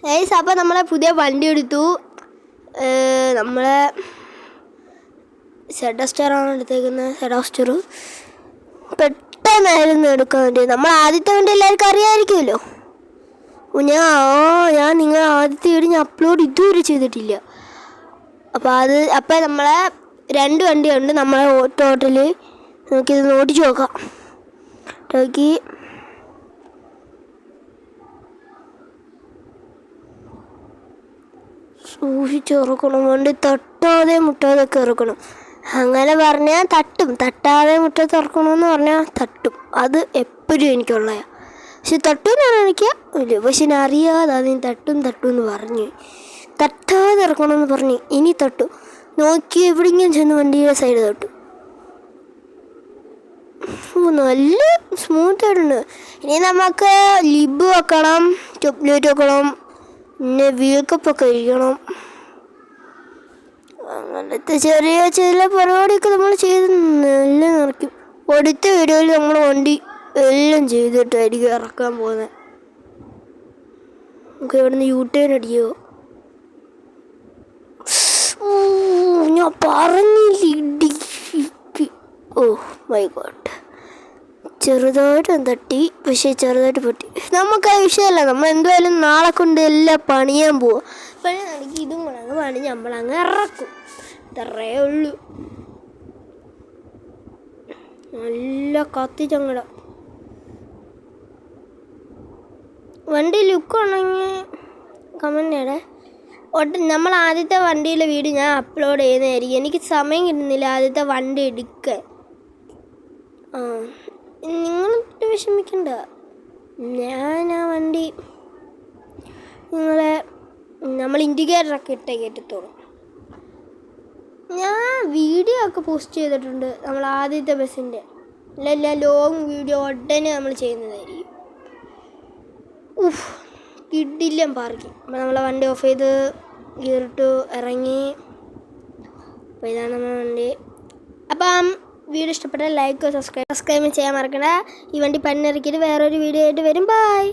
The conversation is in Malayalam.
ഗൈസ് അപ്പോൾ നമ്മളെ പുതിയ വണ്ടി എടുത്തു. നമ്മളെ സെഡസ്റ്ററാണ് എടുത്തേക്കുന്നത്. സെഡസ്റ്റർ പെട്ടെന്നായിരുന്നു എടുക്കാൻ വേണ്ടി. നമ്മൾ ആദ്യത്തെ വണ്ടി എല്ലാവർക്കും അറിയാമായിരിക്കുമല്ലോ. ഞാൻ നിങ്ങൾ ആദ്യത്തെ വീഡിയോ ഞാൻ അപ്ലോഡ് ഇതുവരെ ചെയ്തിട്ടില്ല. അപ്പോൾ നമ്മളെ 2 വണ്ടിയുണ്ട്. നമ്മളെ ടോട്ടൽ നമുക്കിത് നോട്ടിച്ച് നോക്കാം. നോക്കി സൂക്ഷിച്ച് ഇറക്കണം. വണ്ടി തട്ടാതെ മുട്ടാതൊക്കെ ഇറക്കണം. അങ്ങനെ പറഞ്ഞാൽ തട്ടും. തട്ടാതെ മുട്ടത്ത് ഇറക്കണമെന്ന് പറഞ്ഞാൽ തട്ടും. അത് എപ്പോഴും എനിക്കുള്ളതാണ്. പക്ഷെ തട്ടുമെന്ന് പറഞ്ഞാൽ എനിക്ക് ഇല്ല. പക്ഷെ ഞാൻ അറിയാതെ അതിന് തട്ടും എന്ന് പറഞ്ഞു. തട്ടാതെ ഇറക്കണമെന്ന് പറഞ്ഞു. ഇനി തട്ടും. നോക്കി എവിടെയെങ്കിലും ചെന്ന് വണ്ടിയുടെ സൈഡ് തട്ടും. നല്ല സ്മൂത്തായിട്ടുണ്ട്. ഇനി നമുക്ക് ലിബ് വെക്കണം, ചോക്ലേറ്റ് വെക്കണം, പിന്നെ വീൽ കപ്പൊക്കെ കഴിക്കണം. അങ്ങനത്തെ ചെറിയ ചില പരിപാടിയൊക്കെ നമ്മൾ ചെയ്ത് എല്ലാം നിറയ്ക്കും. അടുത്ത വീഡിയോയിൽ നമ്മൾ വണ്ടി എല്ലാം ചെയ്തിട്ടായിരിക്കും ഇറക്കാൻ പോകുന്നത്. നമുക്ക് ഇവിടെ നിന്ന് യൂട്ടേൺ അടിയോ? ഞാൻ പറഞ്ഞില്ല. ഓ മൈ ഗോഡ്, ചെറുതായിട്ട് തട്ടി. പക്ഷേ ചെറുതായിട്ട് പൊട്ടി. നമുക്ക് ആ വിഷയമല്ല. നമ്മൾ എന്തായാലും നാളെ കൊണ്ട് എല്ലാം പണിയാൻ പോവാം. പണി നടക്കി ഇതും കൂടെ അങ്ങ് പണി നമ്മളങ്ങ് ഇറക്കും. ഇത്രയേ ഉള്ളൂ. നല്ല കത്തിച്ചങ്ങട വണ്ടി ലുക്ക് ഉണ്ടെങ്കിൽ കമൻ്റ് ചെയ്യണേ. നമ്മൾ ആദ്യത്തെ വണ്ടിയിലെ വീഡിയോ ഞാൻ അപ്ലോഡ് ചെയ്യുന്നതായിരിക്കും. എനിക്ക് സമയം കിട്ടുന്നില്ല ആദ്യത്തെ വണ്ടി എടുക്കാൻ. നിങ്ങളൊട്ട് വിഷമിക്കണ്ട. ഞാൻ ആ വണ്ടി നമ്മൾ ഇൻഡിക്കേറ്ററൊക്കെ ഇട്ടേ കയറ്റത്തോളൂ. ഞാൻ വീഡിയോ ഒക്കെ പോസ്റ്റ് ചെയ്തിട്ടുണ്ട്. നമ്മൾ ആദ്യത്തെ ബസ്സിൻ്റെ എല്ലാം ലോങ് വീഡിയോ ഉടനെ നമ്മൾ ചെയ്യുന്നതായിരിക്കും. കിടിലം പാർക്കിങ്. അപ്പോൾ നമ്മളെ വണ്ടി ഓഫ് ചെയ്ത് ഗിയറിട്ട് ഇറങ്ങി. അപ്പോൾ ഇതാണ് നമ്മുടെ വണ്ടി. അപ്പം വീഡിയോ ഇഷ്ടപ്പെട്ടാൽ ലൈക്ക് സബ്സ്ക്രൈബ് ചെയ്യാൻ മറക്കണ്ട. ഈ വണ്ടി പണിയിറക്കിയിട്ട് വേറൊരു വീഡിയോ ആയിട്ട് വരും. ബൈ.